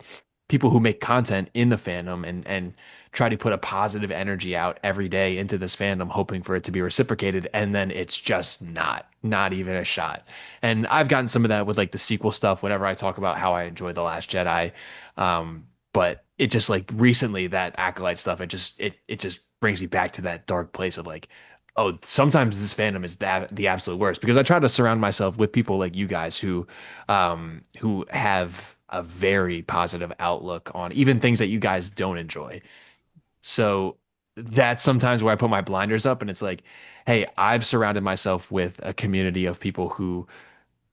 people who make content in the fandom and try to put a positive energy out every day into this fandom, hoping for it to be reciprocated. And then it's just not even a shot. And I've gotten some of that with like the sequel stuff, whenever I talk about how I enjoy The Last Jedi. But it just like recently that acolyte stuff, it just brings me back to that dark place of like, oh, sometimes this fandom is the absolute worst because I try to surround myself with people like you guys who have a very positive outlook on even things that you guys don't enjoy. So that's sometimes where I put my blinders up and it's like, hey, I've surrounded myself with a community of people who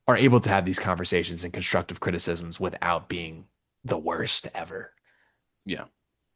are able to have these conversations and constructive criticisms without being the worst ever. Yeah,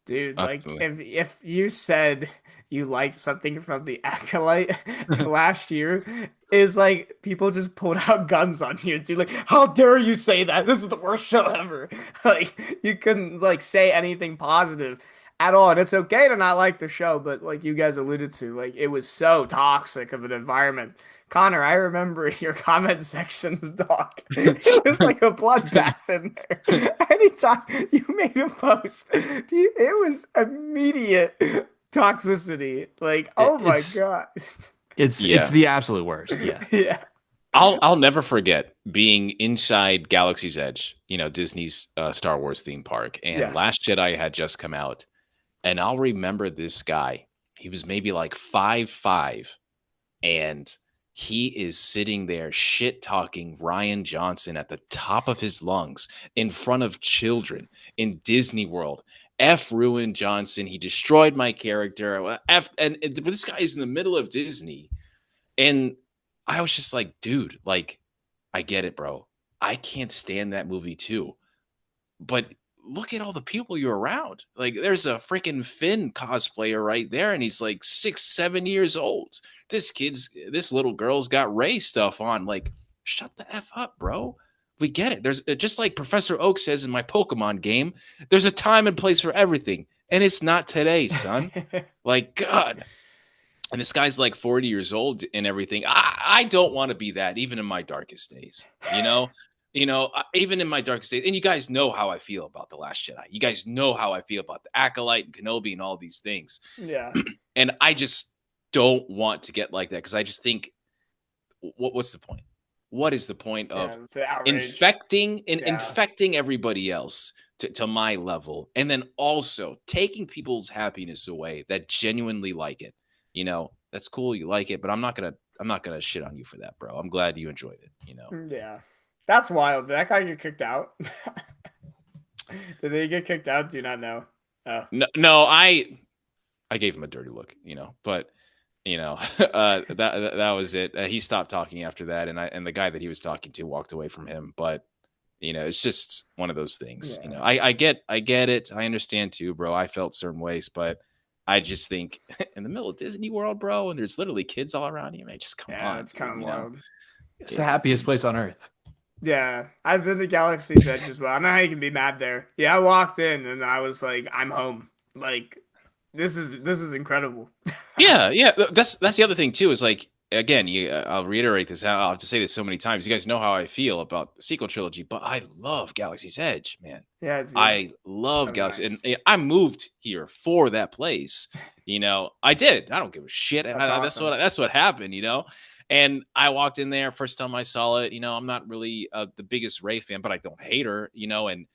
Dude, like absolutely. if you said you liked something from the Acolyte last year, is like people just pulled out guns on you, dude. Like, how dare you say that? This is the worst show ever. Like, you couldn't like say anything positive at all. And it's okay to not like the show, but like you guys alluded to, like it was so toxic of an environment. Connor, I remember your comment sections, dog. It was like a bloodbath in there. Anytime you made a post, it was immediate toxicity. Like, oh my It's God. it's Yeah. the absolute worst. Yeah. Yeah. I'll never forget being inside Galaxy's Edge, Disney's Star Wars theme park, and Yeah. Last Jedi had just come out, and I'll remember this guy. He was maybe like 5'5", and he is sitting there shit talking Ryan Johnson at the top of his lungs in front of children in Disney World. F ruined Johnson. He destroyed my character. F but this guy is in the middle of Disney, and I was just like, dude, like, I get it, bro. I can't stand that movie too. But look at all the people you're around. Like, there's a freaking Finn cosplayer right there, and he's like 6, 7 years old. This little girl's got Ray stuff on. Like, shut the F up, bro. We get it. There's just like Professor Oak says in my Pokemon game, there's a time and place for everything. And it's not today, son. Like, God. And this guy's like 40 years old and everything. I don't want to be that, even in my darkest days. Even in my darkest days. And you guys know how I feel about The Last Jedi. You guys know how I feel about the Acolyte and Kenobi and all these things. Yeah. And I just don't want to get like that because I just think, what's the point? What is the point Yeah. of It's the outrage. Yeah. infecting everybody else to my level, and then also taking people's happiness away that genuinely like it? That's cool. You like it, but I'm not gonna shit on you for that, bro. I'm glad you enjoyed it. Yeah. That's wild. Did that guy get kicked out? Did they get kicked out? Do you not know? Oh. No, I gave him a dirty look, but that was it. He stopped talking after that, and the guy that he was talking to walked away from him. But it's just one of those things. Yeah. I get it. I understand too, bro. I felt certain ways, but I just think in the middle of Disney World, bro, and there's literally kids all around you, man. Just come on. Yeah, it's kind of wild. It's the happiest place on earth. Yeah, I've been to Galaxy's Edge as well. I don't know how you can be mad there. Yeah, I walked in and I was like, I'm home. Like, this is incredible. Yeah. That's the other thing too. Is like, again, I'll reiterate this. I'll have to say this so many times. You guys know how I feel about the sequel trilogy, but I love Galaxy's Edge, man. Yeah, dude. I love So Galaxy, nice. and I moved here for that place. I did. I don't give a shit. That's That's awesome. that's what happened. And I walked in there first time I saw it. I'm not really the biggest Ray fan, but I don't hate her. And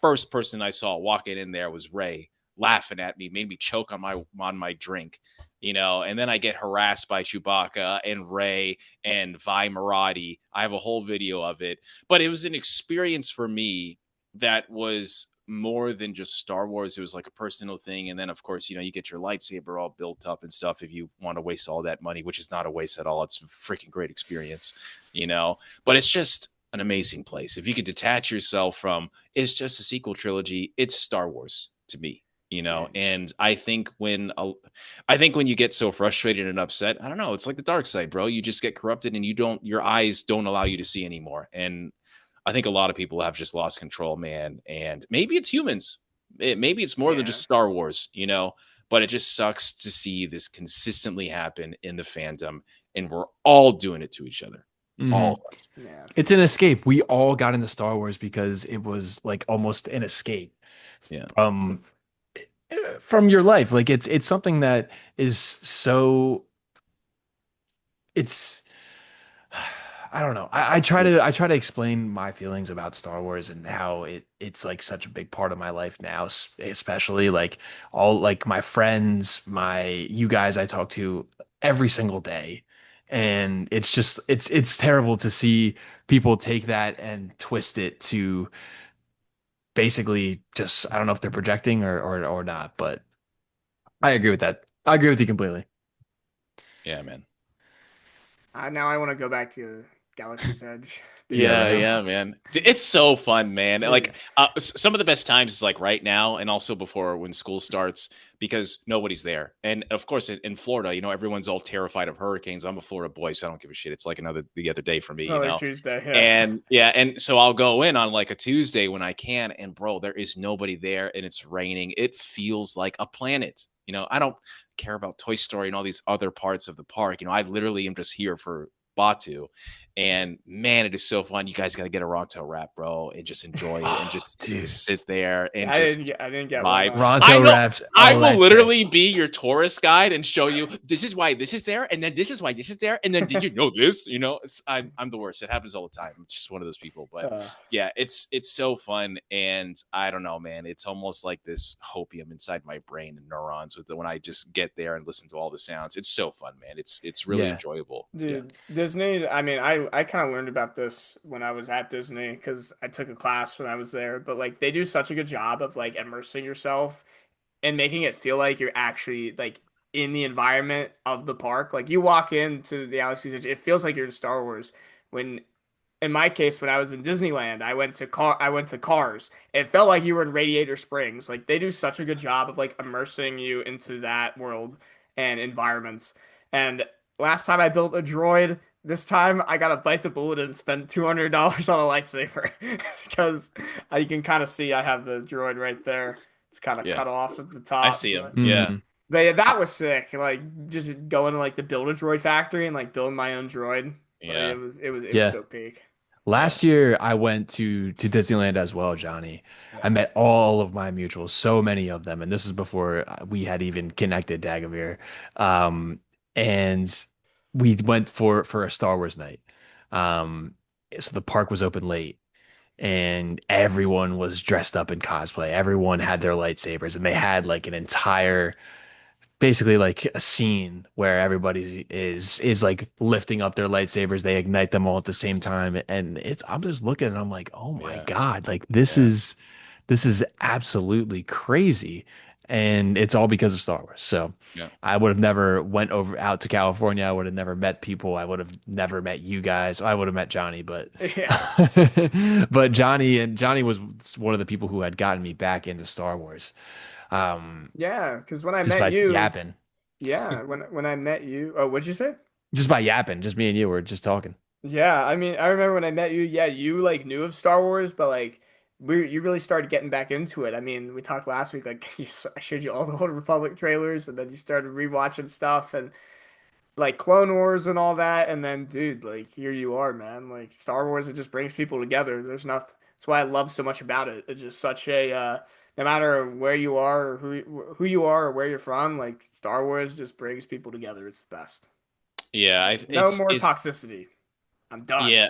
first person I saw walking in there was Ray, laughing at me, made me choke on my drink. And then I get harassed by Chewbacca and Ray and Vi Marati. I have a whole video of it, but it was an experience for me that was more than just Star Wars. It was like a personal thing. And then, of course, you get your lightsaber all built up and stuff if you want to waste all that money, which is not a waste at all. It's a freaking great experience, but it's just an amazing place. If you could detach yourself from it's just a sequel trilogy, it's Star Wars to me. And I think when you get so frustrated and upset, I don't know, it's like the dark side, bro. You just get corrupted and your eyes don't allow you to see anymore. And I think a lot of people have just lost control, man. And maybe it's humans. Maybe it's more than just Star Wars, but it just sucks to see this consistently happen in the fandom. And we're all doing it to each other. Mm-hmm. All of us. Yeah. It's an escape. We all got into Star Wars because it was like almost an escape. Yeah. From your life. Like it's something that is so I don't know. I try to explain my feelings about Star Wars and how it's like such a big part of my life now, especially like all like my friends, you guys I talk to every single day. And it's just it's terrible to see people take that and twist it to basically just I don't know if they're projecting or not, but I agree with that. I agree with you completely. Yeah, man. Now I want to go back to Galaxy's Edge. Yeah, Yeah, right. yeah, man. It's so fun, man. Dude. Like some of the best times is like right now and also before when school starts because nobody's there. And of course in Florida, everyone's all terrified of hurricanes. I'm a Florida boy, so I don't give a shit. It's like the other day for me, It's another Tuesday, yeah. And yeah, and so I'll go in on like a Tuesday when I can, and bro, there is nobody there and it's raining. It feels like a planet. I don't care about Toy Story and all these other parts of the park. I literally am just here for Batu. And man, it is so fun. You guys got to get a Ronto wrap, bro, and just enjoy it and just Dude. sit there and I just didn't get vibe. one. Ronto I know. wraps I will electric. literally be your tourist guide and show you this is why this is there, and then this is why this is there, and then did you know this? I'm the worst. It happens all the time. I'm just one of those people. But yeah, it's so fun, and I don't know, man. It's almost like this hopium inside my brain and neurons when I just get there and listen to all the sounds. It's so fun, man. It's really Yeah. enjoyable. Dude, Disney, I mean, I kind of learned about this when I was at Disney because I took a class when I was there, but like they do such a good job of like immersing yourself and making it feel like you're actually like in the environment of the park. Like you walk into the Galaxy's Edge, it feels like you're in Star Wars. When in my case, when I was in Disneyland, I went to Cars. It felt like you were in Radiator Springs. Like they do such a good job of like immersing you into that world and environments. And last time I built a droid, this time I gotta bite the bullet and spend $200 on a lightsaber because you can kind of see I have the droid right there. It's kind of Yeah, cut off at the I top, see him. but Yeah, Mhm. yeah, that was sick. Like just going to like the Build a Droid factory and like building my own droid. Like yeah, it was Yeah. so peak. yeah, Last year I went to Disneyland as well, Johnny. I Yeah. met all of my mutuals, so many of them, and this is before we had even connected Dagovere. And we went for a Star Wars night. Um, so the park was open late, and everyone was dressed up in cosplay. Everyone had their lightsabers, and they had like an entire basically like a scene where everybody is like lifting up their lightsabers. They ignite them all at the same time, and it's I'm just looking and I'm like, oh my yeah, God, like yeah, this is absolutely crazy. And it's all because of Star Wars. So yeah. I would have never went over out to California. I would have never met people. I would have never met you guys. I would have met Johnny, but Yeah. but Johnny was one of the people who had gotten me back into Star Wars. Um, Yeah, because when I just met by you, yapping. yeah, when I met you, oh, what'd you say? Just by yapping, just me and you were just talking. Yeah, I mean, I remember when I met you, yeah, you like knew of Star Wars, but like you really started getting back into it. I mean, we talked last week, like I showed you all the Old Republic trailers, and then you started rewatching stuff and like Clone Wars and all that, and then dude, like here you are, man. Like Star Wars, it just brings people together. There's nothing. That's why I love so much about it. It's just such a no matter where you are or who you are or where you're from, like Star Wars just brings people together. It's the best. Yeah, So no more it's toxicity. I'm done. yeah,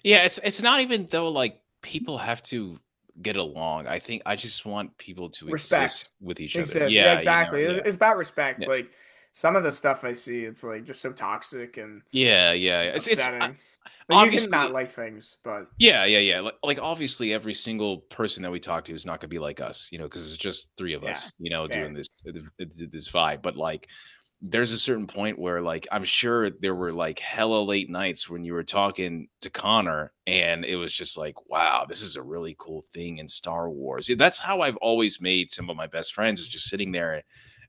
yeah. It's not even though like people have to get along. I think I just want people to Respect exist with each other. exists. Yeah, Yeah, exactly. yeah, It's about respect. yeah, Like some of the stuff I see, it's like just so toxic and yeah, yeah. It's upsetting. Like you can not obviously. like things, but Yeah, yeah, yeah. Like obviously, every single person that we talk to is not going to be like us, because it's just three of yeah, us, doing fair. this vibe. But like, there's a certain point where, like, I'm sure there were like hella late nights when you were talking to Connor, and it was just like, wow, this is a really cool thing in Star Wars. Yeah, that's how I've always made some of my best friends is just sitting there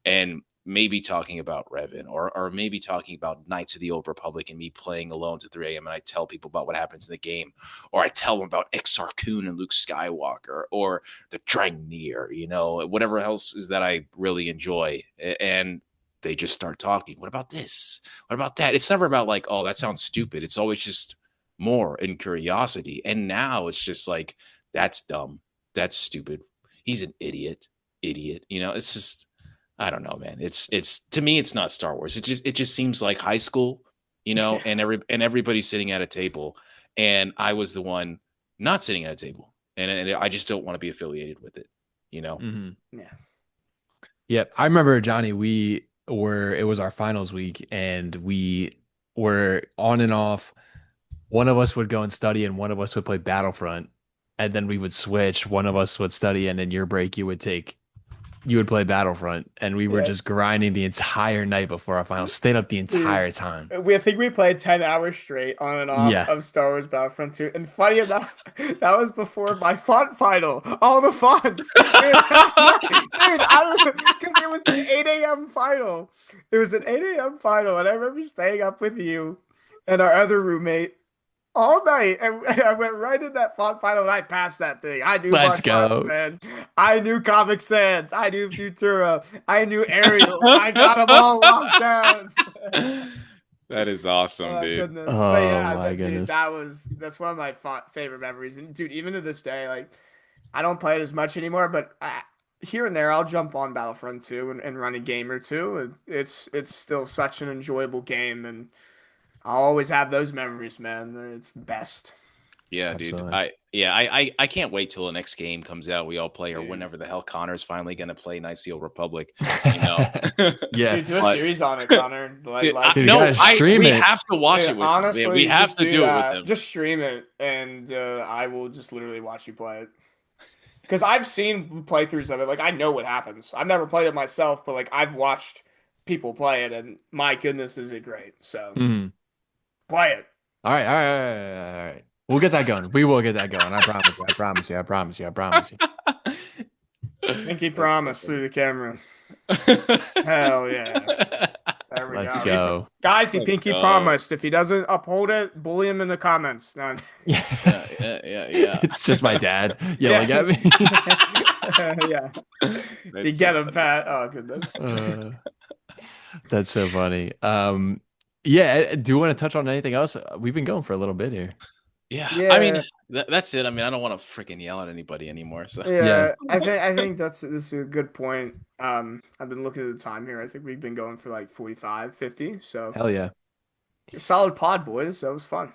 and maybe talking about Revan or maybe talking about Knights of the Old Republic and me playing alone to 3 a.m. and I tell people about what happens in the game, or I tell them about Exar Kun and Luke Skywalker or the Drangneer, whatever else is that I really enjoy. And they just start talking. What about this? What about that? It's never about like, oh, that sounds stupid. It's always just more and curiosity. And now it's just like, that's dumb. That's stupid. He's an idiot. Idiot. It's just I don't know, man. It's to me, it's not Star Wars. It just seems like high school, and everybody's sitting at a table, and I was the one not sitting at a table, and I just don't want to be affiliated with it. Mm-hmm. Yeah. Yep. I remember, Johnny, it was our finals week and we were on and off. One of us would go and study and one of us would play Battlefront. And then we would switch. One of us would study and in your break you would play Battlefront. And we were Yeah. just grinding the entire night before our finals, stayed up the entire time. I think we played 10 hours straight on and off Yeah. of Star Wars Battlefront 2. And funny enough, that was before my font final. All the fonts. Dude, because it was an 8 a.m. final. It was an 8 a.m. final. And I remember staying up with you and our other roommate all night. And I went right in that font final and I passed that thing. I knew Let's my go. fonts, man. I knew Comic Sans. I knew Futura. I knew Arial. I got them all locked down. That is awesome, dude. Goodness. Oh, But yeah, my dude, goodness. that's one of my favorite memories. And dude, even to this day, like I don't play it as much anymore, but here and there I'll jump on Battlefront 2 and run a game or two. It's still such an enjoyable game, and I'll always have those memories, man. It's the best. Yeah, Absolutely. dude. I can't wait till the next game comes out. We all play, or whenever the hell Connor's finally gonna play Knights of the Old Republic. Yeah. Dude, do a series on it, Connor. Dude, you gotta stream we it. have to watch Dude, it with him. honestly, We have just to do it that. with him. Just stream it, and I will just literally watch you play it. Because I've seen playthroughs of it. Like, I know what happens. I've never played it myself, but, like, I've watched people play it, and my goodness, is it great. So, Mhm. play it. All right. We'll get that going. We will get that going. I promise you. I promise you. I promise you. I promise you. Pinky promise through the camera. Hell yeah. There we Let's go. go. Guys, he Let's pinky go. promised. If he doesn't uphold it, bully him in the comments. No. Yeah. It's just my dad yelling Yeah. at me. Yeah. To get him, Pat. Oh, goodness. That's so funny. Yeah, do you want to touch on anything else? We've been going for a little bit here. Yeah. Yeah. I mean, that's it. I mean, I don't want to freaking yell at anybody anymore. So Yeah, I think this is a good point. I've been looking at the time here. I think we've been going for like 45, 50. So Hell yeah. solid pod, boys. That was fun.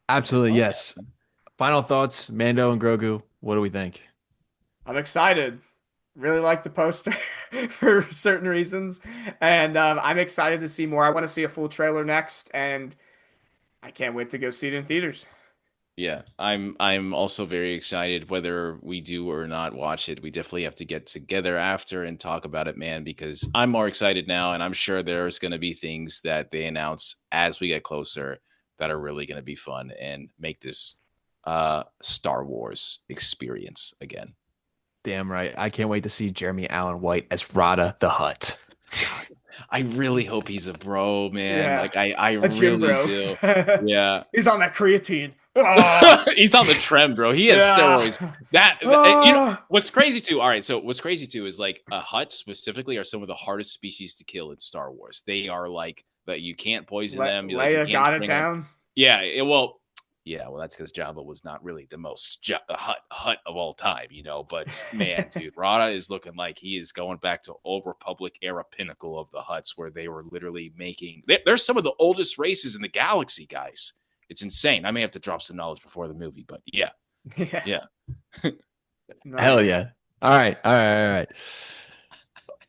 Absolutely, yes. Final thoughts, Mando and Grogu. What do we think? I'm excited. Really like the poster for certain reasons, and I'm excited to see more. I want to see a full trailer next, and I can't wait to go see it in theaters. yeah, I'm also very excited whether we do or not watch it. We definitely have to get together after and talk about it, man, because I'm more excited now, and I'm sure there's going to be things that they announce as we get closer that are really going to be fun and make this Star Wars experience again. Damn right. I can't wait to see Jeremy Allen White as Rada the Hutt. I really hope he's a bro, man. Yeah. Like I A gym really bro. do. Yeah. He's on that creatine. Oh, He's on the trem, bro. He has yeah. steroids. That you know Ah. what's crazy too. All right, so what's crazy too is like Hutts specifically are some of the hardest species to kill in Star Wars. They are like that you can't poison them. You, like, you Leia can't got it bring them. down. Yeah, well, that's because Jabba was not really the most Hutt of all time, you know. But man, dude, Rada is looking like he is going back to Old Republic era pinnacle of the Hutts, where they were literally making. They're some of the oldest races in the galaxy, guys. It's insane. I may have to drop some knowledge before the movie, but yeah. Nice. Hell yeah. All right.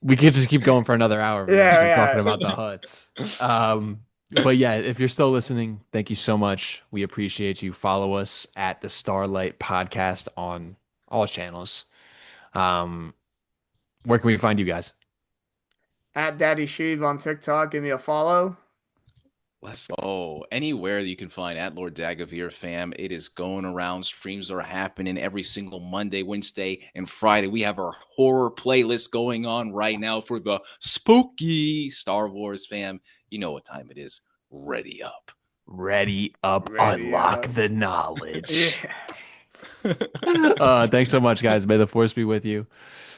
We could just keep going for another hour. Yeah. Talking about the Hutts. But yeah, if you're still listening, thank you so much. We appreciate you. Follow us at the Starlight Podcast on all channels. Where can we find you guys? At Daddy Sheev on TikTok. Give me a follow. Let's go. Anywhere that you can find at Lord Dagovere, fam. It is going around. Streams are happening every single Monday, Wednesday, and Friday. We have our horror playlist going on right now for the spooky Star Wars, fam. You know what time it is. Ready up. Ready up. Ready Unlock up. the knowledge. Yeah. Thanks so much, guys. May the force be with you.